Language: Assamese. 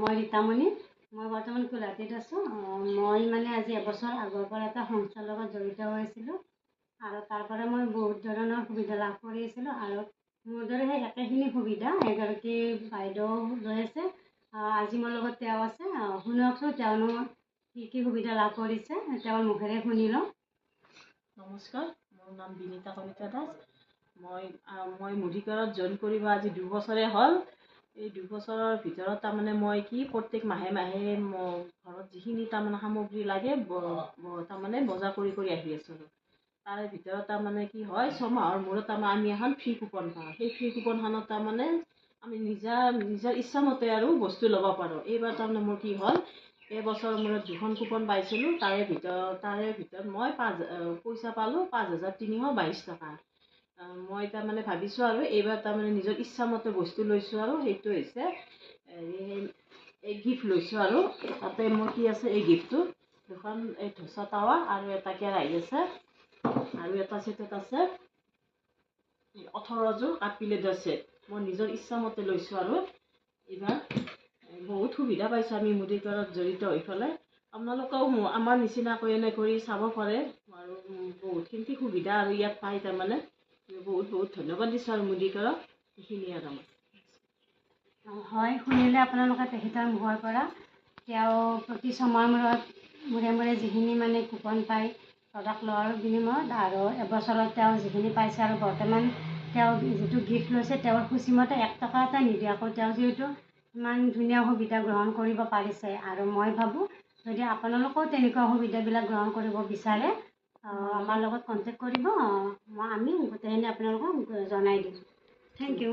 মই ৰীতামণি, মই বৰ্তমান গুৱাহাটীত আছোঁ। মই মানে আজি এবছৰ আগৰ পৰা এটা সংস্থাৰ লগত জড়িত হৈছিলোঁ আৰু তাৰ পৰা মই বহুত ধৰণৰ সুবিধা লাভ কৰি আছিলোঁ আৰু মোৰ দৰে সেই একেখিনি সুবিধা এগৰাকী বাইদেউ লৈ আছে। আজি মোৰ লগত তেওঁ আছে, শুনকচোন তেওঁনো কি কি সুবিধা লাভ কৰিছে, তেওঁৰ মুখেৰে শুনি লওঁ। নমস্কাৰ, মোৰ নাম বিনীতা কলিতা দাস। মই মুদিকাৰত জইন কৰিব আজি 2 বছৰে হ'ল। এই 2 বছৰৰ ভিতৰত তাৰমানে মই প্ৰত্যেক মাহে মাহে ঘৰত যিখিনি তাৰমানে সামগ্ৰী লাগে তাৰমানে বজাৰ কৰি আহি আছোঁ। তাৰে ভিতৰত তাৰমানে কি হয়, 6 মাহৰ মূৰত তাৰমানে আমি এখন ফ্ৰী কুপন পাওঁ। সেই ফ্ৰী কুপনখনত তাৰমানে আমি নিজৰ ইচ্ছামতে আৰু বস্তু ল'ব পাৰোঁ। এইবাৰ তাৰমানে মোৰ কি হ'ল, এবছৰৰ মূৰত 2খন কুপন পাইছিলোঁ। তাৰে ভিতৰত মই পইচা পালোঁ 5,322 টকা। মই তাৰমানে ভাবিছোঁ আৰু এইবাৰ তাৰমানে নিজৰ ইচ্ছামতে বস্তু লৈছোঁ আৰু সেইটো হৈছে এই গিফ্ট লৈছোঁ। আৰু তাতে মোৰ কি আছে, এই গিফ্টটো 2খন এই ধচা টাৱা আৰু এটা কেৰাহী আছে আৰু এটা ছেটত আছে 18যোৰ কাঠপ্লেটৰ ছেট। মই নিজৰ ইচ্ছামতে লৈছোঁ আৰু এইবাৰ বহুত সুবিধা পাইছোঁ আমি মুদিকাৰত জড়িত হৈ পেলাই। আপোনালোকেও আমাৰ নিচিনাকৈ এনে কৰি চাব পাৰে আৰু বহুতখিনি সুবিধা আৰু ইয়াত পাই। তাৰমানে বহুত ধন্যবাদ দিছোঁ আৰু মুদিকাৰত এইখিনিয়ে আৰু আমাৰ। হয়, শুনিলে আপোনালোকে তেখেতৰ মুখৰ পৰা তেওঁ প্ৰতি ছমাহৰ মূৰে যিখিনি মানে কুপন পায় প্ৰডাক্ট লোৱাৰ বিনিময়ত, আৰু এবছৰত তেওঁ যিখিনি পাইছে আৰু বৰ্তমান তেওঁ যিটো গিফ্ট লৈছে তেওঁৰ সূচীমতে 1 টকা এটা নিদিয়াকৈ তেওঁ যিহেতু ইমান ধুনীয়া সুবিধা গ্ৰহণ কৰিব পাৰিছে। আৰু মই ভাবোঁ যদি আপোনালোকেও তেনেকুৱা সুবিধাবিলাক গ্ৰহণ কৰিব বিচাৰে আমাৰ লগত কণ্টেক্ট কৰিব, আমি গোটেইখিনি আপোনালোকক জনাই দিম। Thank U.